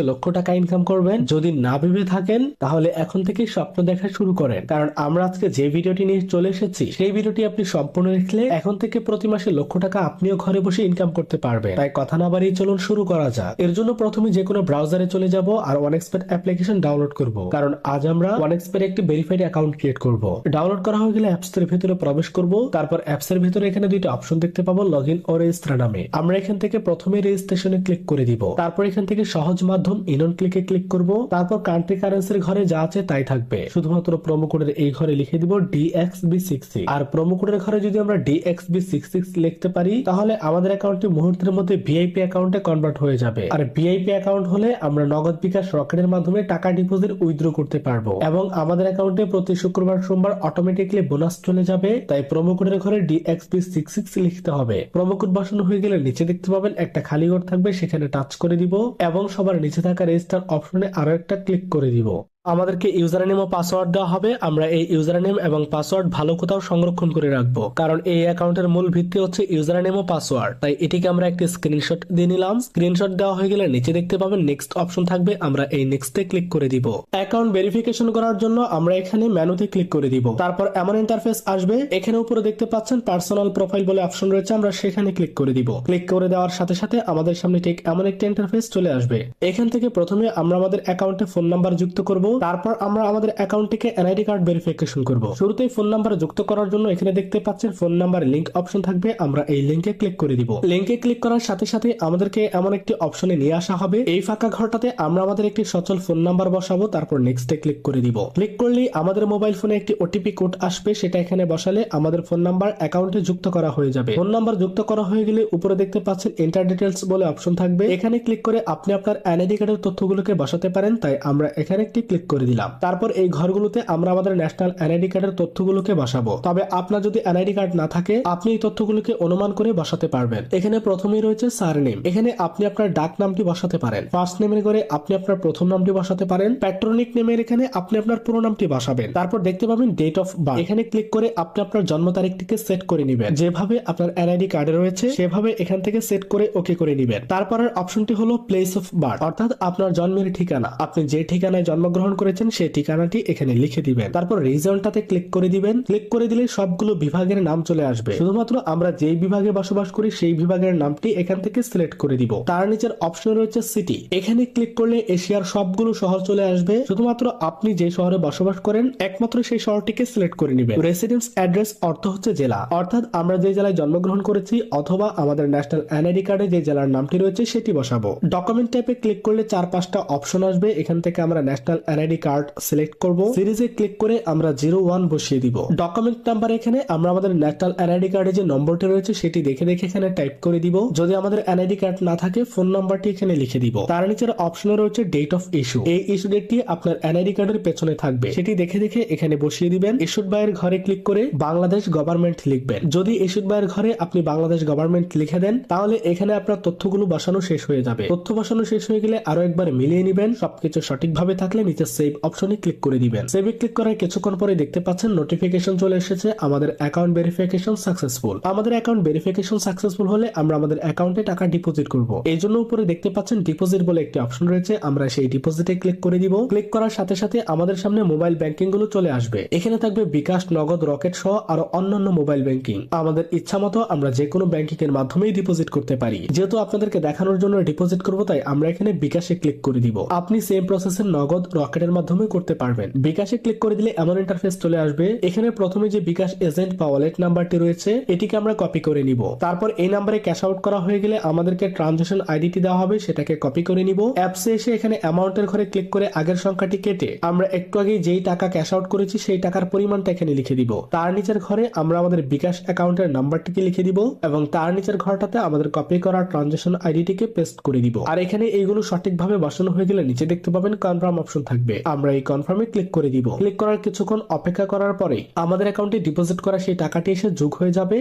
লক্ষ টাকা ইনকাম করবেন? যদি না ভেবে থাকেন তাহলে এখন থেকে স্বপ্ন দেখা শুরু করেন, কারণ আমরা আজকে যে ভিডিওটি নিয়ে চলে এসেছি সেই ভিডিওটি আপনি সম্পূর্ণ দেখলে এখন থেকে প্রতি মাসে লক্ষ টাকা আপনিও ঘরে বসে ইনকাম করতে পারবেন। তাই কথা না বাড়িয়ে চলুন শুরু করা যাক। এর জন্য প্রথমে যে কোনো ব্রাউজারে চলে যাব আর ওয়ানএক্সপেট অ্যাপ্লিকেশন ডাউনলোড করব, কারণ আজ আমরা ওয়ানএক্সপেট একটি ভেরিফাইড অ্যাকাউন্ট ক্রিয়েট করব। ডাউনলোড করা হয়ে গেলে অ্যাপস এর ভিতরে প্রবেশ করব, তারপর অ্যাপস এর ভিতরে এখানে দুইটা অপশন দেখতে পাবো, লগইন ও রেজিস্টার নামে। আমরা এখান থেকে প্রথমে রেজিস্ট্রেশনে ক্লিক করে দিব, তারপর এখান থেকে সহজ মাধ্যম ইনন ক্লিকে ক্লিক করব, তারপর কান্ট্রি কারেন্সির ঘরে যা আছে তাই থাকবে, শুধুমাত্র প্রোমো কোডের এই ঘরে লিখে দিব DXB66। আর প্রোমো কোডের ঘরে যদি আমরা DXB66 লিখতে পারি তাহলে আমাদের অ্যাকাউন্টটি মুহূর্তের মধ্যে ভিআইপি অ্যাকাউন্টে কনভার্ট হয়ে যাবে। আর ভিআইপি অ্যাকাউন্ট হলে আমরা নগদ বিকাশ রকেটের মাধ্যমে টাকা ডিপোজিট উইথড্র করতে পারবো এবং আমাদের অ্যাকাউন্টে প্রতি শুক্রবার সোমবার অটোমেটিকলি বোনাস চলে যাবে। তাই প্রোমো কোডের ঘরে DXB66 লিখতে হবে। প্রোমো কোড বসানো হয়ে গেলে নিচে দেখতে পাবেন একটা খালি ঘর থাকবে, সেখানে টাচ করে দিব এবং সবার নিচে থাকা রেজিস্টার অপশনে আরো একটা ক্লিক করে দিব। আমাদেরকে ইউজার নেম ও পাসওয়ার্ড দেওয়া হবে। আমরা এই ইউজার নেম এবং পাসওয়ার্ড ভালো কোথাও সংরক্ষণ করে রাখবো, কারণ এই অ্যাকাউন্টের মূল ভিত্তি হচ্ছে ইউজার নেম ও পাসওয়ার্ড। তাই এটিকে আমরা একটি স্ক্রিনশট দিয়ে নিলাম। স্ক্রিনশট দেওয়া হয়ে গেলে নিচে দেখতে পাবেন নেক্সট অপশন থাকবে, আমরা এই নেক্সটে ক্লিক করে দিব। অ্যাকাউন্ট ভেরিফিকেশন করার জন্য আমরা এখানে মেনুতে ক্লিক করে দিব, তারপর এমন ইন্টারফেস আসবে। এখানে উপরে দেখতে পাচ্ছেন পার্সোনাল প্রোফাইল বলে অপশন রয়েছে, আমরা সেখানে ক্লিক করে দিব। ক্লিক করে দেওয়ার সাথে সাথে আমাদের সামনে ঠিক এমন একটা ইন্টারফেস চলে আসবে। এখান থেকে প্রথমে আমরা আমাদের অ্যাকাউন্টে ফোন নাম্বার যুক্ত করব, তারপর আমরা আমাদের অ্যাকাউন্টটিকে এনআইডি কার্ড ভেরিফিকেশন করব। শুরুতেই ফোন নাম্বার যুক্ত করার জন্য এখানে দেখতে পাচ্ছেন ফোন নাম্বার লিংক অপশন থাকবে, আমরা এই লিংকে ক্লিক করে দিব। লিংকে ক্লিক করার সাথে সাথে আমাদেরকে এমন একটি অপশনে নিয়ে আসা হবে। এই ফাঁকা ঘরটাতে আমরা আমাদের একটি সচল ফোন নাম্বার বসাবো, তারপর নেক্সটে ক্লিক করে দিব। ক্লিক করলেই আমাদের মোবাইল ফোনে একটি ওটিপি কোড আসবে, সেটা এখানে বসালে আমাদের ফোন নাম্বার অ্যাকাউন্টে যুক্ত করা হয়ে যাবে। ফোন নাম্বার যুক্ত করা হয়ে গেলে উপরে দেখতে পাচ্ছেন এন্টার ডিটেইলস বলে অপশন থাকবে, এখানে ক্লিক করে আপনি আপনার এনআইডি কার্ডের তথ্যগুলোকে বসাতে পারেন। তাই আমরা এখানে একটি ক্লিক করে দিলাম। তারপর এই ঘরগুলোতে আমরা আমাদের ন্যাশনাল এনআইডি কার্ডের তথ্যগুলোকে বসাবো। তবে আপনার যদি এনআইডি কার্ড না থাকে আপনি এই তথ্যগুলোকে অনুমান করে বসাতে পারবেন। এখানে প্রথমেই রয়েছে সারনেম, এখানে আপনি আপনার ডাক নামটি বসাতে পারেন। ফার্স্ট নেমের ঘরে আপনি আপনার প্রথম নামটি বসাতে পারেন। প্যাট্রনিক নেমের এখানে আপনি আপনার পুরো নামটি বসাবেন। তারপর দেখতে পাবেন ডেট অফ বার্থ, এখানে ক্লিক করে আপনি আপনার জন্ম তারিখটিকে সেট করে নেবেন। যেভাবে আপনার এনআইডি কার্ডে রয়েছে সেভাবে এখান থেকে সেট করে ওকে করে নেবেন। তারপরের অপশনটি হলো প্লেস অফ বার্থ, অর্থাৎ আপনার জন্মের ঠিকানা। আপনি যে ঠিকানায় জন্মগ্রহণ করেছেন সেই ঠিকানাটি এখানে লিখে দিবেন। তারপর রিজনটাতে ক্লিক করে দিবেন। ক্লিক করে দিলে সবগুলো বিভাগের নাম চলে আসবে। শুধুমাত্র আমরা যেই বিভাগে বসবাস করি সেই বিভাগের নামটি এখান থেকে সিলেক্ট করে দিব। তার নিচের অপশন রয়েছে সিটি, এখানে ক্লিক করলে এশিয়ার সবগুলো শহর চলে আসবে। শুধুমাত্র আপনি যে শহরে বসবাস করেন একমাত্র সেই শহরটিকে সিলেক্ট করে নেবেন। রেসিডেন্স অ্যাড্রেস অর্থ হচ্ছে জেলা, অর্থাৎ আমরা যে জেলায় জন্মগ্রহণ করেছি অথবা আমাদের ন্যাশনাল এনআইডি কার্ডে যে জেলার নামটি রয়েছে সেটি বসাবো। ডকুমেন্ট টাইপে ক্লিক করলে 4-5টা অপশন আসবে, এখান থেকে আমরা ন্যাশনাল এনআইডি কার্ড সিলেক্ট করব। সিরিজে ক্লিক করে আমরা 01 বসিয়ে দিব। ডকুমেন্ট নাম্বার এখানে আমরা আমাদের ন্যাশনাল এনআইডি কার্ডে যে নম্বরটি রয়েছে সেটি দেখে দেখে এখানে টাইপ করে দিব। যদি আমাদের এনআইডি কার্ড না থাকে ফোন নাম্বারটি এখানে লিখে দিব। তার নিচের অপশনে রয়েছে ডেট অফ ইস্যু, এই ইস্যু ডেটটি আপনার এনআইডি কার্ডের পেছনে থাকবে, সেটি দেখে দেখে এখানে বসিয়ে দিবেন। ইস্যুড বাই এর ঘরে ক্লিক করে বাংলাদেশ গভর্নমেন্ট লিখবেন। যদি ইস্যুড বাই এর ঘরে আপনি বাংলাদেশ গভর্নমেন্ট লিখে দেন তাহলে এখানে আপনার তথ্যগুলো বসানো শেষ হয়ে যাবে। তথ্য বসানো শেষ হয়ে গেলে আরো একবার মিলিয়ে নেবেন। সবকিছু সঠিকভাবে থাকলে নিচে সেভ অপশনে ক্লিক করে দিবেন। সেভে ক্লিক করার কিছুক্ষণ পরে দেখতে পাচ্ছেন নোটিফিকেশন চলে এসেছে আমাদের অ্যাকাউন্ট ভেরিফিকেশন সাকসেসফুল। আমাদের অ্যাকাউন্ট ভেরিফিকেশন সাকসেসফুল হলে আমরা আমাদের অ্যাকাউন্টে টাকা ডিপোজিট করব। এই জন্য উপরে দেখতে পাচ্ছেন ডিপোজিট বলে একটি অপশন রয়েছে, আমরা সেই ডিপোজিটে ক্লিক করে দিব। ক্লিক করার সাথে সাথে আমাদের সামনে মোবাইল ব্যাংকিং গুলো চলে আসবে। এখানে থাকবে বিকাশ, নগদ, রকেট সহ আরো অন্যান্য মোবাইল ব্যাংকিং। আমাদের ইচ্ছা মতো আমরা যে কোনো ব্যাংকিং এর মাধ্যমেই ডিপোজিট করতে পারি। যেহেতু আপনাদেরকে দেখানোর জন্য ডিপোজিট করব তাই আমরা এখানে বিকাশে ক্লিক করে দিব। আপনি সেম প্রসেসে নগদ, রকেটের মাধ্যমে করতে পারবেন। বিকাশে ক্লিক করে দিলে এমন ইন্টারফেস চলে আসবে। এখানে প্রথমে যে বিকাশ এজেন্ট বা ওয়ালেট নাম্বারটি রয়েছে এটিকে আমরা কপি করে নিব। তারপর এই নাম্বারে ক্যাশ আউট করা হয়ে গেলে আমাদেরকে ট্রানজাকশন আইডিটি দেওয়া হবে, সেটাকে কপি করে নিব। অ্যাপসে এসে এখানে অ্যামাউন্টের ঘরে ক্লিক করে আগের সংখ্যাটি কেটে আমরা একটু আগে যেই টাকা ক্যাশ আউট করেছি সেই টাকার পরিমাণটা এখানে লিখে দিব। তার নিচের ঘরে আমরা আমাদের বিকাশ অ্যাকাউন্টের নাম্বারটিকে লিখে দিব এবং তার নিচের ঘরটাতে আমাদের কপি করা ট্রানজাকশন আইডিটিকে পেস্ট করে দিব। আর এখানে এইগুলো সঠিকভাবে বসানো হয়ে গেলে নিচে দেখতে পাবেন কনফার্ম অপশন থাকবে, আমরা এই কনফার্মে ক্লিক করে দিব। ক্লিক করার কিছুক্ষণ অপেক্ষা করার পরে আমাদের অ্যাকাউন্টে ডিপোজিট করা সেই টাকাটি এসে যোগ হয়ে যাবে।